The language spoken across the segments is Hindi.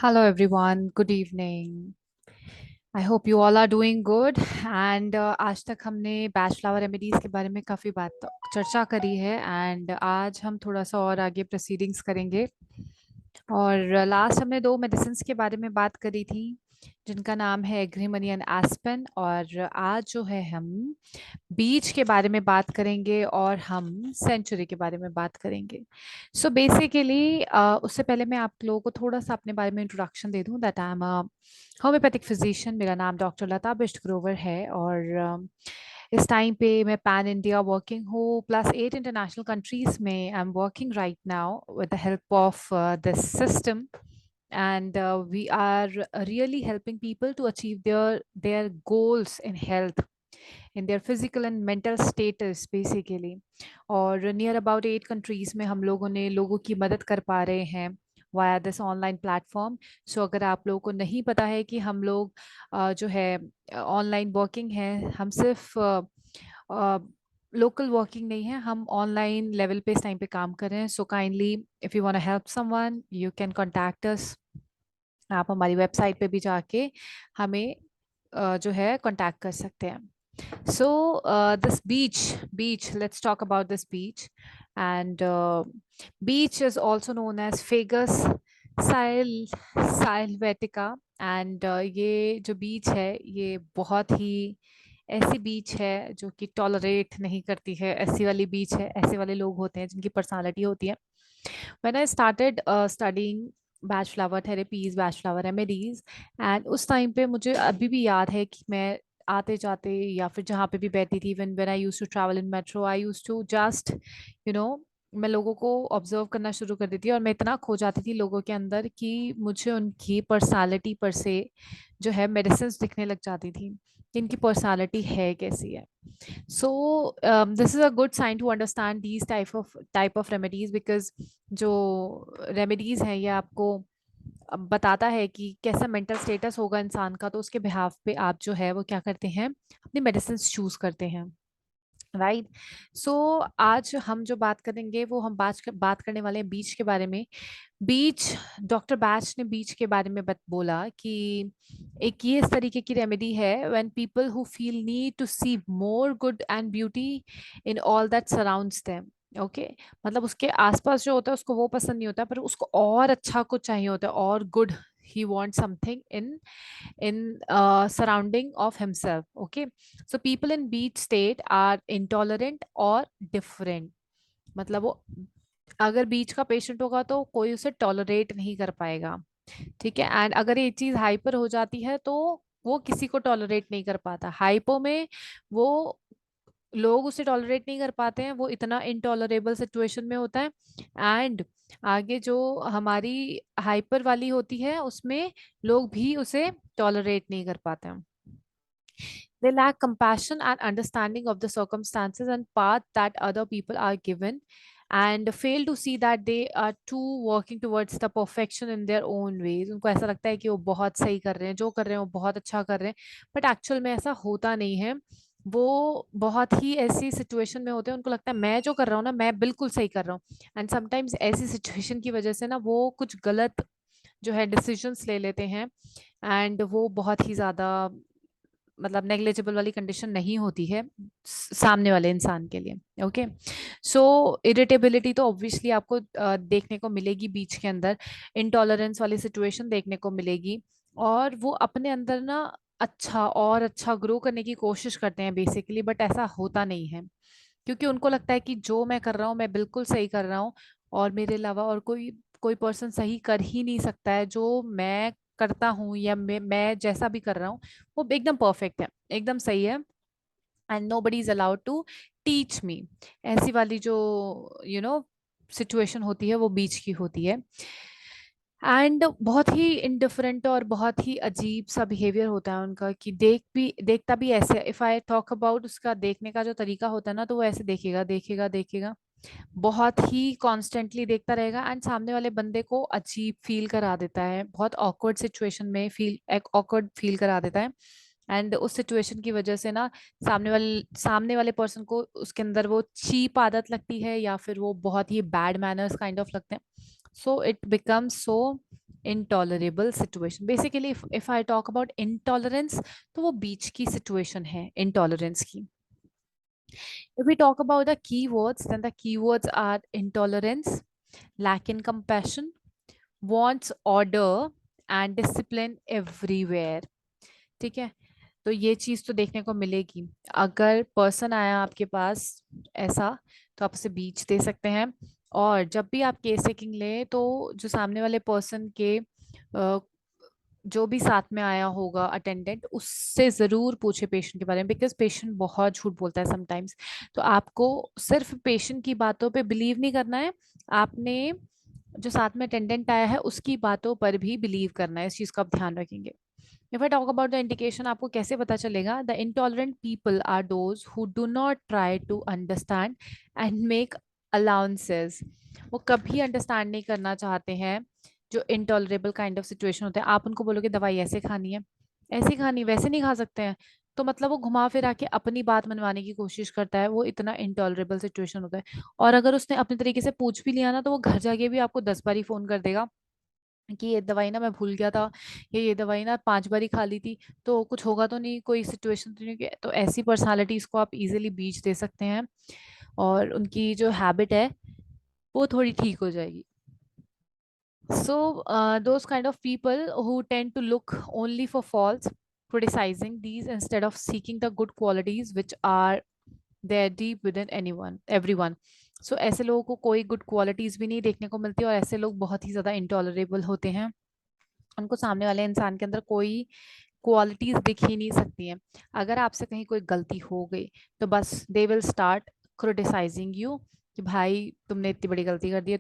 Hello everyone, good evening. I hope you all are doing good and आज तक हमने बैच फ्लावर रेमेडीज के बारे में काफ़ी बात चर्चा करी है एंड आज हम थोड़ा सा और आगे प्रोसीडिंग्स करेंगे। और लास्ट हमने दो मेडिसिन्स के बारे में बात करी थी जिनका नाम है एग्रीमनी एंड एस्पेन, और आज जो है हम बीच के बारे में बात करेंगे और हम सेंचुरी के बारे में बात करेंगे। सो बेसिकली उससे पहले मैं आप लोगों को थोड़ा सा अपने बारे में इंट्रोडक्शन दे दूं that I am a homeopathic physician. मेरा नाम डॉक्टर लता बिष्ट ग्रोवर है और इस टाइम पे मैं पैन इंडिया वर्किंग हूँ प्लस 8 इंटरनेशनल कंट्रीज में I am working right now with the help of this system, and we are really helping people to achieve their goals in health, in their physical and mental status basically। और नियर अबाउट 8 कंट्रीज में हम लोगों ने लोगों की मदद कर पा रहे हैं वाया दिस ऑनलाइन प्लेटफॉर्म। सो अगर आप लोगों को नहीं पता है कि हम लोग जो है ऑनलाइन वर्किंग है, हम सिर्फ लोकल वर्किंग नहीं है, हम ऑनलाइन लेवल पे इस टाइम पे काम कर रहे हैं। So kindly if you want to help someone you can contact us. आप हमारी वेबसाइट पे भी जाके हमें जो है कांटेक्ट कर सकते हैं। So this beach, let's talk about this beach. And beach is also known as Fagus Sylvatica। And ये जो बीच है ये बहुत ही ऐसी बीच है जो कि टॉलरेट नहीं करती है। ऐसी वाली बीच है, ऐसे वाले लोग होते हैं जिनकी पर्सनालिटी होती है। When I started studying batch flower therapies, batch flower remedies, and उस टाइम पे मुझे अभी भी याद है कि मैं आते जाते या फिर जहाँ पे भी बैठती थी, when I used to travel in metro, I used to just you know मैं लोगों को ऑब्जर्व करना शुरू कर देती थी और मैं इतना खो जाती थी लोगों के अंदर कि मुझे उनकी पर्सनालिटी पर से जो है मेडिसिन दिखने लग जाती थी कि इनकी पर्सनालिटी है कैसी है। So this is a good sign to understand these type of remedies, because जो रेमेडीज हैं ये आपको बताता है कि कैसा मेंटल स्टेटस होगा इंसान का, तो उसके बिहाफ पे आप जो है वो क्या करते हैं, अपनी मेडिसिन चूज करते हैं। राइट। सो आज हम जो बात करेंगे वो हम बात करने वाले हैं बीच के बारे में। बीच, डॉक्टर बैच ने बीच के बारे में बोला कि एक ये इस तरीके की रेमेडी है when people who feel need to see more good and beauty in all that surrounds them. Okay, मतलब उसके आसपास जो होता है उसको वो पसंद नहीं होता, पर उसको और अच्छा कुछ चाहिए होता है, और good, he want something in surrounding of himself। Okay, so people in beach state are intolerant or different। मतलब वो अगर बीच का पेशेंट होगा तो कोई उसे टॉलरेट नहीं कर पाएगा। ठीक है, एंड अगर ये चीज हाइपर हो जाती है तो वो किसी को टॉलरेट नहीं कर पाता। हाइपो में वो लोग उसे टॉलरेट नहीं कर पाते हैं, वो इतना इनटॉलरेबल सिचुएशन में होता है। एंड आगे जो हमारी हाइपर वाली होती है उसमें लोग भी उसे टॉलरेट नहीं कर पाते हैं। They lack compassion and understanding of the circumstances and path that other people are given, and fail to see that they are too working towards the perfection in their own ways। उनको ऐसा लगता है कि वो बहुत सही कर रहे हैं, जो कर रहे हैं वो बहुत अच्छा कर रहे हैं, बट एक्चुअल में ऐसा होता नहीं है। वो बहुत ही ऐसी सिचुएशन में होते हैं, उनको लगता है मैं जो कर रहा हूँ ना मैं बिल्कुल सही कर रहा हूँ। एंड समटाइम्स ऐसी सिचुएशन की वजह से ना वो कुछ गलत जो है डिसीजंस ले लेते हैं, एंड वो बहुत ही ज्यादा मतलब नेग्लिजिबल वाली कंडीशन नहीं होती है सामने वाले इंसान के लिए। ओके, सो इरिटेबिलिटी तो ऑब्वियसली आपको देखने को मिलेगी बीच के अंदर, इंटॉलरेंस वाली सिचुएशन देखने को मिलेगी, और वो अपने अंदर ना अच्छा और अच्छा ग्रो करने की कोशिश करते हैं बेसिकली, बट ऐसा होता नहीं है क्योंकि उनको लगता है कि जो मैं कर रहा हूँ मैं बिल्कुल सही कर रहा हूँ, और मेरे अलावा और कोई कोई पर्सन सही कर ही नहीं सकता है। जो मैं करता हूँ या मैं जैसा भी कर रहा हूँ वो एकदम परफेक्ट है, एकदम सही है, and nobody is allowed to teach me. ऐसी वाली जो सिचुएशन होती है वो बीच की होती है। एंड बहुत ही इनडिफरेंट और बहुत ही अजीब सा बिहेवियर होता है उनका कि देखता भी ऐसे, इफ आई टॉक अबाउट उसका देखने का जो तरीका होता है ना, तो वो ऐसे देखेगा देखेगा देखेगा, बहुत ही कॉन्स्टेंटली देखता रहेगा, एंड सामने वाले बंदे को अजीब फील करा देता है, बहुत ऑकवर्ड सिचुएशन में एक ऑकवर्ड फील करा देता है। एंड उस सिचुएशन की वजह से ना सामने वाले पर्सन को उसके अंदर वो चीप आदत लगती है या फिर वो बहुत ही बैड मैनर्स काइंड ऑफ लगते हैं। So it becomes so intolerable situation. Basically if I talk about intolerance, तो वो बीच की सिचुएशन है इंटॉलरेंस की। If we talk about the keywords, then the keywords are intolerance, lack in compassion, wants order and discipline everywhere. ठीक है, तो ये चीज तो देखने को मिलेगी। अगर पर्सन आया आपके पास ऐसा, तो आप उसे बीच दे सकते हैं। और जब भी आप केस टेकिंग ले, तो जो सामने वाले पर्सन के जो भी साथ में आया होगा अटेंडेंट, उससे जरूर पूछे पेशेंट के बारे में, बिकॉज पेशेंट बहुत झूठ बोलता है समटाइम्स। तो आपको सिर्फ पेशेंट की बातों पे बिलीव नहीं करना है, आपने जो साथ में अटेंडेंट आया है उसकी बातों पर भी बिलीव करना है। इस चीज का आप ध्यान रखेंगे। If I talk about the indication, आपको कैसे पता चलेगा? The intolerant people are those who do not try to understand and make allowances. वो कभी अंडरस्टैंड नहीं करना चाहते हैं जो इंटॉलरेबल काइंड ऑफ सिचुएशन होते हैं। आप उनको बोलोगे दवाई ऐसे खानी है, ऐसी खानी, वैसे नहीं खा सकते हैं, तो मतलब वो घुमा फिरा के अपनी बात मनवाने की कोशिश करता है। वो इतना इंटॉलरेबल सिचुएशन होता है। और अगर उसने अपने तरीके से पूछ भी लिया ना, तो वो घर जाके भी आपको 10 बारी फोन कर देगा कि ये दवाई ना मैं भूल गया था, ये दवाई ना 5 बारी खा ली थी, तो कुछ होगा तो नहीं, कोई सिचुएशन तो नहीं तो ऐसी पर्सनालिटीज को आप इजीली बीच दे सकते हैं, और उनकी जो हैबिट है वो थोड़ी ठीक हो जाएगी। So, those kind of people who tend to look only for faults, criticizing these instead of seeking the good qualities which are there deep within anyone, everyone. So, ऐसे लोगों को कोई good qualities भी नहीं देखने को मिलती, और ऐसे लोग बहुत ही ज्यादा intolerable होते हैं। उनको सामने वाले इंसान के अंदर कोई क्वालिटीज दिख ही नहीं सकती हैं। अगर आपसे कहीं कोई गलती हो गई, तो बस they will start criticising you कि भाई तुमने इतनी बड़ी गलती कर दी है,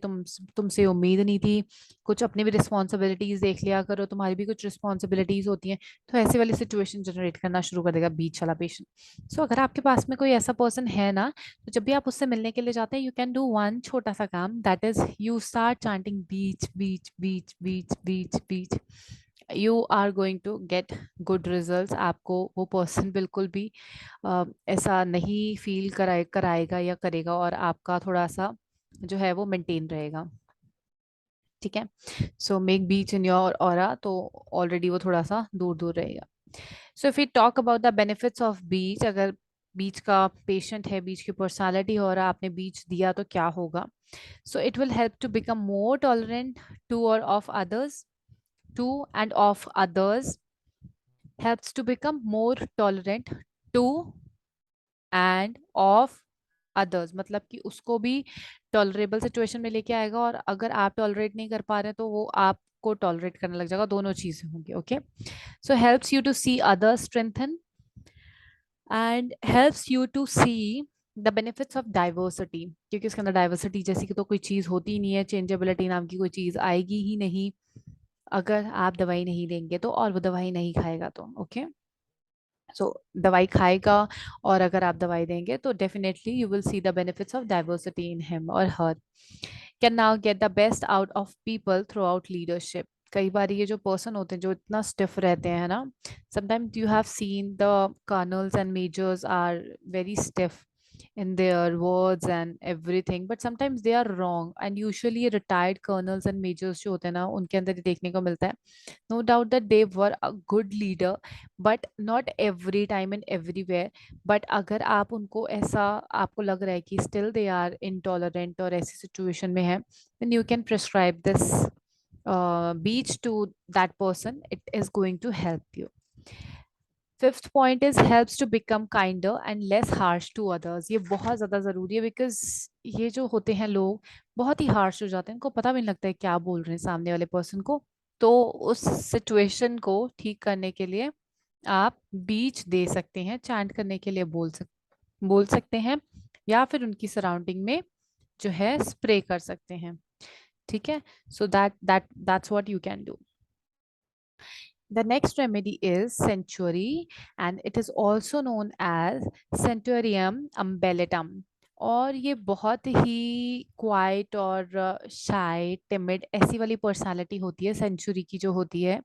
तुमसे उम्मीद नहीं थी, कुछ अपनी भी रिस्पॉन्सिबिलिटीज देख लिया करो, तुम्हारी भी कुछ रिस्पॉन्सिबिलिटीज होती हैं। तो ऐसी वाली सिचुएशन जनरेट करना शुरू कर देगा बीच वाला पेशेंट। सो अगर आपके पास में कोई ऐसा पर्सन है ना, तो जब भी आप उससे मिलने के लिए जाते हैं, यू कैन डू वन छोटा सा काम, that is you start chanting बीच बीच बीच बीच बीच बीच। You are going to get good results. आपको वो पर्सन बिल्कुल भी ऐसा नहीं फील कराएगा या करेगा, और आपका थोड़ा सा जो है वो मेंटेन रहेगा। ठीक है, so make beech in your aura, तो ऑलरेडी वो थोड़ा सा दूर दूर रहेगा। So if you talk about the benefits of beech, अगर बीच का पेशेंट है, बीच की पर्सनालिटी हो रहा, आपने बीच दिया तो क्या होगा? So it will help to become more tolerant to और of others, to and of others, helps to become more tolerant to and of others, मतलब कि उसको भी टॉलरेबल सिचुएशन में लेके आएगा, और अगर आप टॉलरेट नहीं कर पा रहे तो वो आपको टॉलरेट करने लग जाएगा। दोनों चीजें होंगी। Okay, so helps you to see others strengthen and helps you to see the benefits of diversity, क्योंकि इसके अंदर डाइवर्सिटी जैसी कि तो कोई चीज होती ही नहीं है, चेंजेबिलिटी नाम की कोई चीज आएगी ही नहीं अगर आप दवाई नहीं देंगे तो, और वो दवाई नहीं खाएगा तो। ओके, सो दवाई खाएगा, और अगर आप दवाई देंगे तो definitely you will see the benefits of diversity in him और her. Can now get the best out of people throughout leadership. कई बार ये जो पर्सन होते हैं जो इतना स्टिफ रहते हैं ना, sometimes you have seen the colonels and majors are very stiff in their words and everything, but sometimes they are wrong, and usually retired colonels and majors जो होते हैं ना, उनके अंदर ये देखने को मिलता है। No doubt that they were a good leader, but not every time and everywhere. But अगर आप उनको ऐसा आपको लग रहा है कि still they are intolerant और ऐसी situation में है, then you can prescribe this beach to that person. It is going to help you. Fifth point is helps to become kinder and less harsh to others. ये बहुत ज्यादा जरूरी है, बिकॉज ये जो होते हैं लोग बहुत ही हार्श हो जाते हैं, इनको पता भी नहीं लगता है क्या बोल रहे हैं सामने वाले पर्सन को। तो उस सिचुएशन को ठीक करने के लिए आप बीच दे सकते हैं, चैंट करने के लिए बोल सकते हैं, या फिर उनकी सराउंडिंग में जो है स्प्रे कर सकते हैं। ठीक है, so that's what you can do. The next remedy is century, and it is also known as Centurium umbellatum. और ये बहुत ही क्वाइट और शाय टिमिड ऐसी वाली पर्सनालिटी होती है सेंचुरी की जो होती है,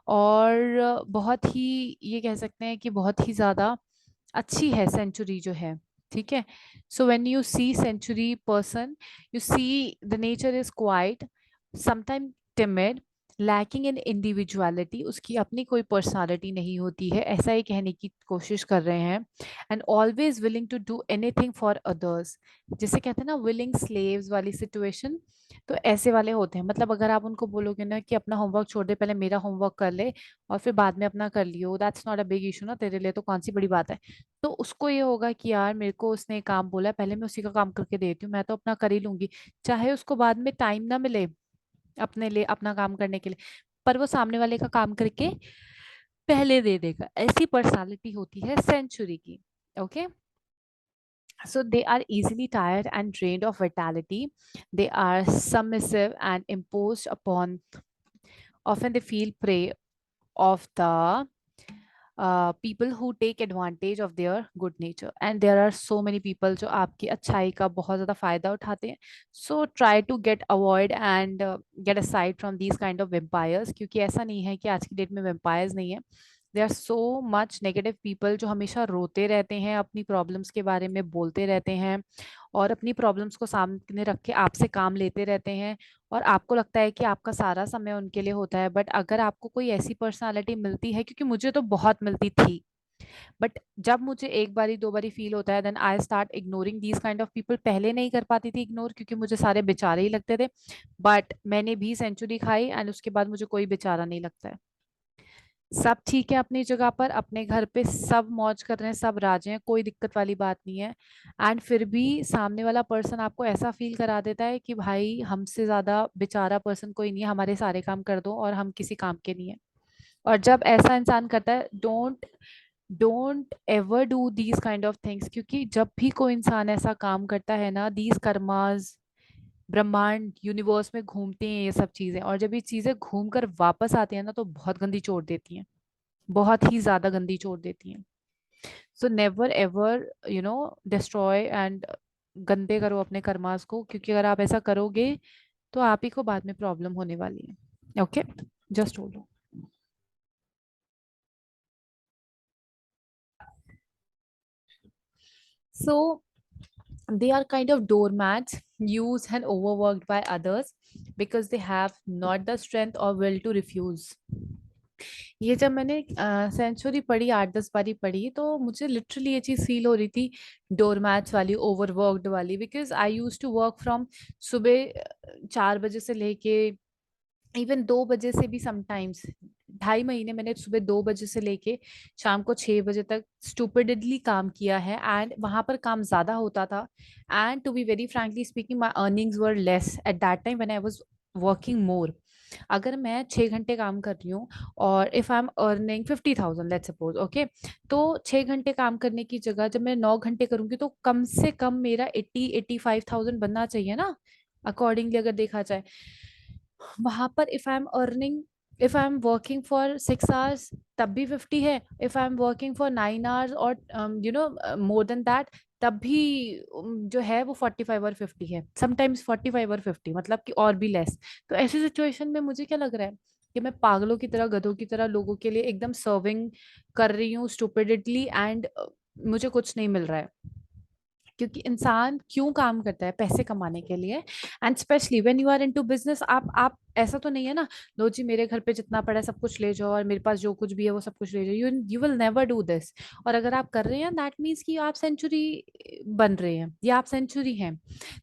और बहुत ही ये कह सकते हैं कि बहुत ही ज़्यादा अच्छी है सेंचुरी जो है। ठीक है, so when you see centaury person, you see the nature is quiet, sometime timid, lacking in individuality, उसकी अपनी कोई पर्सनालिटी नहीं होती है, ऐसा ही कहने की कोशिश कर रहे हैं। And always willing to do anything for others, जिसे कहते हैं ना विलिंग स्लेव्स वाली सिचुएशन, तो ऐसे वाले होते हैं। मतलब अगर आप उनको बोलोगे ना कि अपना होमवर्क छोड़ दे, पहले मेरा होमवर्क कर ले और फिर बाद में अपना कर लियो, that's not a big issue ना, तेरे लिए तो कौन सी बड़ी बात है। तो उसको ये होगा कि यार मेरे को उसने काम बोला है, पहले मैं उसी का काम करके देती हूँ, मैं तो अपना कर ही लूंगी, चाहे उसको बाद में टाइम ना मिले अपने लिए अपना काम करने के लिए, पर वो सामने वाले का काम करके पहले दे देगा। ऐसी पर्सनालिटी होती है सेंचुरी की। Okay, so they are easily tired and drained of vitality. They are submissive and imposed upon. Often they feel prey of the people who take advantage of their good nature, and there are so many people जो आपकी अच्छाई का बहुत ज़्यादा फायदा उठाते हैं। So try to get avoid and get aside from these kind of vampires, क्योंकि ऐसा नहीं है कि आज की डेट में vampires नहीं है। There are so much negative people जो हमेशा रोते रहते हैं, अपनी प्रॉब्लम्स के बारे में बोलते रहते हैं और अपनी प्रॉब्लम्स को सामने रख के आपसे काम लेते रहते हैं, और आपको लगता है कि आपका सारा समय उनके लिए होता है। बट अगर आपको कोई ऐसी पर्सनालिटी मिलती है, क्योंकि मुझे तो बहुत मिलती थी, बट जब मुझे एक बारी दो बारी फील होता है, then I start ignoring these kind of people. पहले नहीं कर पाती थी इग्नोर, क्योंकि मुझे सारे बेचारे ही लगते थे, बट मैंने भी सेंचुरी खाई एंड उसके बाद मुझे कोई बेचारा नहीं लगता है। सब ठीक है अपनी जगह पर, अपने घर पे सब मौज कर रहे हैं, सब राजे हैं, कोई दिक्कत वाली बात नहीं है। एंड फिर भी सामने वाला पर्सन आपको ऐसा फील करा देता है कि भाई हमसे ज्यादा बेचारा पर्सन कोई नहीं है, हमारे सारे काम कर दो और हम किसी काम के नहीं है। और जब ऐसा इंसान करता है, don't don't ever do these kind of things, क्योंकि जब भी कोई इंसान ऐसा काम करता है ना, दीज कर्मास ब्रह्मांड यूनिवर्स में घूमती हैं ये सब चीजें, और जब ये चीजें घूम कर वापस आती हैं ना, तो बहुत गंदी चोट देती हैं, बहुत ही ज्यादा गंदी चोट देती हैं। So never ever destroy and गंदे करो अपने कर्मास को, क्योंकि अगर आप ऐसा करोगे तो आप ही को बाद में प्रॉब्लम होने वाली है। Okay, just hold. So they are kind of doormats used and overworked by others because they have not the strength or will to refuse. ये जब मैंने सेंचुरी पढ़ी, 8-10 बारी पढ़ी, तो मुझे लिटरली ये चीज फील हो रही थी, डोरमैट्स वाली, ओवरवर्कड वाली, because I use to work from सुबह 4 बजे से लेके इवन 2 बजे से भी समटाइम्स। 2.5 महीने मैंने सुबह 2 बजे से लेके शाम को 6 बजे तक स्टूपिडली काम किया है, एंड वहां पर काम ज्यादा होता था। And to be very frankly speaking, my earnings were less at that time when I was working more. अगर मैं 6 घंटे काम कर रही हूँ और if I am earning 50,000 let's suppose, okay, तो 6 घंटे काम करने की जगह जब मैं 9 घंटे करूंगी, तो कम से कम मेरा 85,000 बनना चाहिए ना, अकॉर्डिंगली अगर देखा जाए। वहां पर if I am working for 6 hours, तब भी 50 है। If I am working for 9 hours और मोर देन दैट, तब भी जो है वो 45 और 50 है, समटाइम्स 45 और 50, मतलब कि और भी लेस। तो ऐसी सिचुएशन में मुझे क्या लग रहा है कि मैं पागलों की तरह, गधों की तरह लोगों के लिए एकदम सर्विंग कर रही हूँ स्टूपिडिटली, एंड मुझे कुछ नहीं मिल रहा है। क्योंकि इंसान क्यों काम करता है? पैसे कमाने के लिए। And specially when you are into business, आप ऐसा तो नहीं है ना, लो जी मेरे घर पे जितना पड़ा है सब कुछ ले जाओ और मेरे पास जो कुछ भी है वो सब कुछ ले जाओ, you will never do this. और अगर आप कर रहे हैं, दैट मीन्स कि आप सेंचुरी बन रहे हैं या आप सेंचुरी हैं।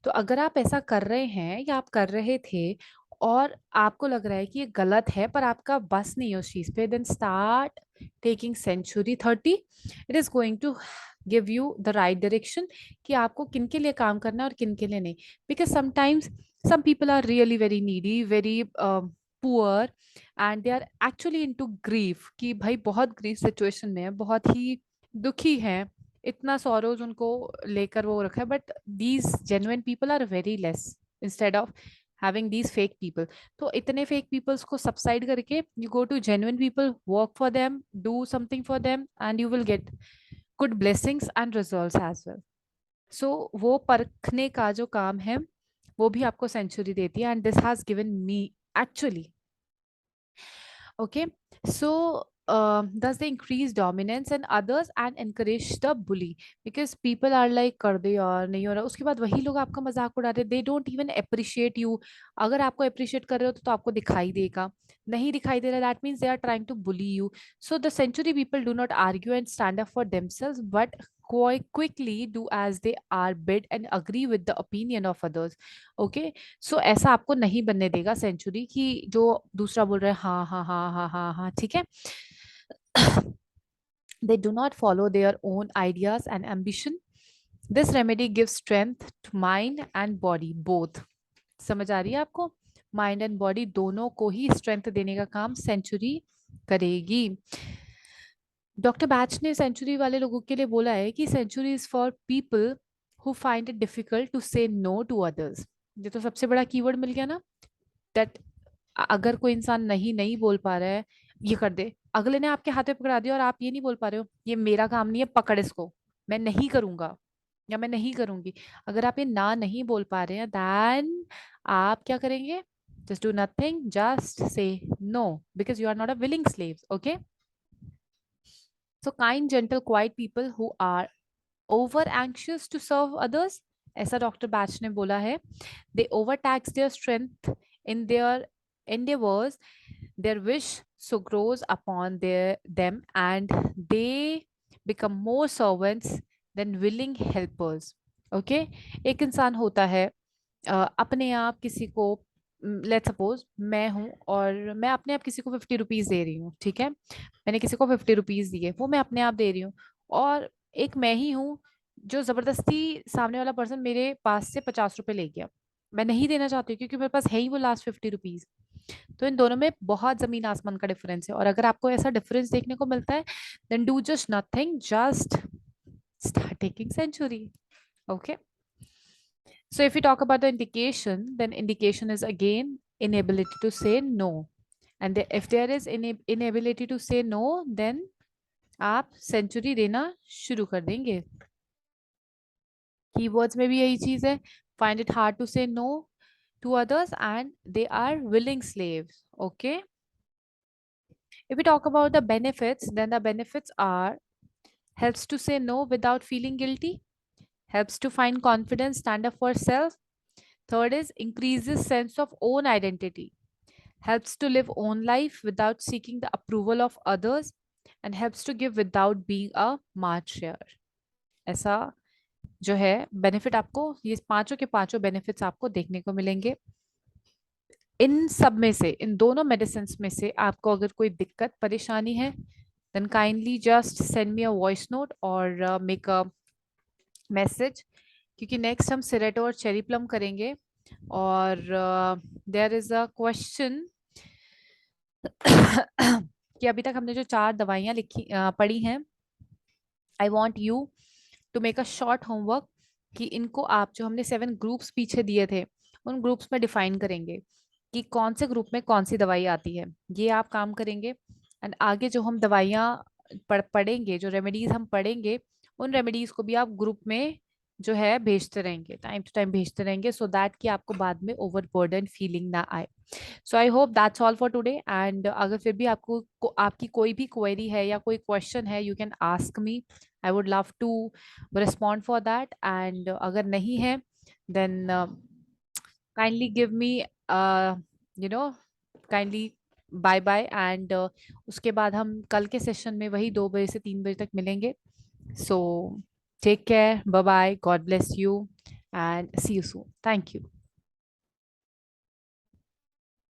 तो अगर आप ऐसा कर रहे हैं या आप कर रहे थे और आपको लग रहा है कि ये गलत है, पर आपका बस नहीं है उस चीज पे, then start taking centaury 30। It is going to give you the right direction कि आपको किन के लिए काम करना है और किन के लिए नहीं। Because sometimes some people are really very needy, very poor, and they are actually into grief, कि भाई बहुत grief situation में है, बहुत ही दुखी है, इतना sorrows उनको लेकर वो रखा है, but these genuine people are very less instead of having these fake people। तो इतने fake peoples को subside करके you go to genuine people, work for them, do something for them, and you will get good blessings and results as well। सो वो परखने का जो काम है वो भी आपको सेंचुरी देती है, and this has given me actually. Okay, so thus they increase dominance and others and encourage the bully because people are like कर दे यार नहीं हो रहा, उसके बाद वही लोग आपका मजाक उड़ाते, they don't even appreciate you. अगर आपको appreciate कर रहे हो तो आपको दिखाई देगा, नहीं दिखाई दे रहा that means they are trying to bully you. So the century people do not argue and stand up for themselves but quite quickly do as they are bid and agree with the opinion of others. Okay, so ऐसा आपको नहीं बनने देगा सेंचुरी कि जो दूसरा बोल रहा है हाँ हाँ हाँ हाँ हाँ हाँ ठीक है. They do not follow their own ideas and ambition. This remedy gives strength to mind and body both. समझ आ रही है आपको? माइंड एंड बॉडी दोनों को ही स्ट्रेंथ देने का काम सेंचुरी करेगी. डॉक्टर बैच ने सेंचुरी वाले लोगों के लिए बोला है कि centaury is for people who find it difficult to say no to others. ये तो सबसे बड़ा कीवर्ड मिल गया ना, दैट अगर कोई इंसान नहीं नहीं बोल पा रहा है, ये कर दे, अगले ने आपके हाथ में पकड़ा दिया और आप ये नहीं बोल पा रहे हो ये मेरा काम नहीं है, पकड़ इसको, मैं नहीं करूंगा या मैं नहीं करूंगी. अगर आप ये ना नहीं बोल पा रहे हैं देन आप क्या करेंगे? Just do nothing, just say no because you are not a willing slave. Okay, so kind gentle quiet people who are over anxious to serve others, ऐसा डॉक्टर बैच ने बोला है. They overtax their strength in their endeavors, their wish so grows upon them and they become more servants than willing helpers. Okay, एक इंसान होता है अपने आप किसी को, लेट सपोज मैं हूं और मैं अपने आप किसी को 50 रुपीज दे रही हूँ, ठीक है, मैंने किसी को 50 रुपीज दिए, वो मैं अपने आप दे रही हूँ. और एक मैं ही हूँ जो जबरदस्ती सामने वाला पर्सन मेरे पास से 50 रुपए ले गया, मैं नहीं देना चाहती हूँ क्योंकि मेरे पास है ही वो लास्ट 50 रुपीज. तो इन दोनों में बहुत जमीन आसमान का डिफरेंस है, और अगर आपको ऐसा डिफरेंस देखने को मिलता है then do just nothing, just start taking centaury. Okay, so if we talk about the indication, then indication is again inability to say no, and if there is inability to say no then आप सेंचुरी देना शुरू कर देंगे. कीवर्ड्स में भी यही चीज है, find it hard to say no to others and they are willing slaves. Okay, if we talk about the benefits, then the benefits are helps to say no without feeling guilty, helps to find confidence, stand up for self. Third is increases sense of own identity, helps to live own life without seeking the approval of others, and helps to give without being a martyr. ऐसा जो है बेनिफिट आपको, ये पांचों के पांचों बेनिफिट्स आपको देखने को मिलेंगे. इन सब में से, इन दोनों मेडिसिन में से आपको अगर कोई दिक्कत परेशानी है then kindly just send me a voice note और मेक अ मैसेज, क्योंकि नेक्स्ट हम सिरेटो और चेरी प्लम करेंगे. और देयर इज अ क्वेश्चन कि अभी तक हमने जो 4 दवाइयां लिखी पढ़ी हैं, I want you to make a short homework कि इनको आप, जो हमने 7 ग्रुप्स पीछे दिए थे उन ग्रुप्स में डिफाइन करेंगे कि कौन से ग्रुप में कौन सी दवाई आती है, ये आप काम करेंगे. एंड आगे जो हम दवाइयाँ पढ़ेंगे, जो रेमेडीज हम पढ़ेंगे, उन रेमेडीज को भी आप ग्रुप में जो है भेजते रहेंगे, टाइम टू टाइम भेजते रहेंगे, सो दैट कि आपको बाद में ओवरबर्डन फीलिंग ना आए. So I hope that's all for today. And अगर फिर भी आपकी कोई भी क्वेरी है या कोई क्वेश्चन है, you can ask me, I would love to respond for that. And अगर नहीं है then kindly give me you know kindly bye bye. And उसके बाद हम कल के सेशन में वही 2 बजे से 3 बजे तक मिलेंगे. So take care, bye bye, God bless you and see you soon. Thank you.